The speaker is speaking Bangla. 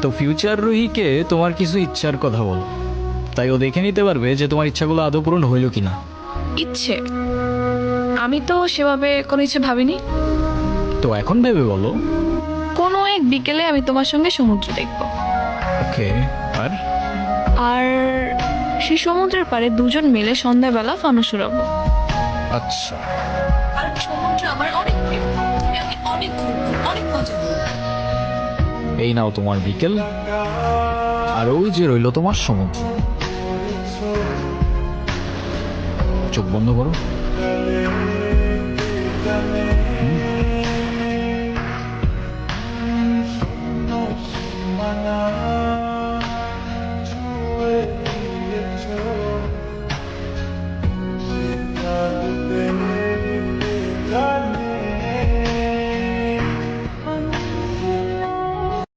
তো ফিউচার রুহিকে তোমার কিছু ইচ্ছার কথা বলো, তাই ও দেখে নিতে পারবে যে তোমার ইচ্ছাগুলো আদৌ পূরণ হইল কিনা। ইচ্ছে? আমি তো সেভাবে কোনো ইচ্ছে ভাবিনি। তো এখন ভেবে বলো। কোনো এক বিকেলে আমি তোমার সঙ্গে সমুদ্র দেখব, ওকে। আর আর সেই সমুদ্রের পাড়ে দুজন মিলে সন্ধ্যাবেলা ফানুস উড়াবো। আচ্ছা, আর সমুদ্র আমার অনেক প্রিয়, আমি অনেক ঘুরবো, অনেক মজা করবো। এই নাও তোমার বিকেল, আর ওই যে রইলো তোমার সমুদ্র। চোখ বন্ধ করো। হুম।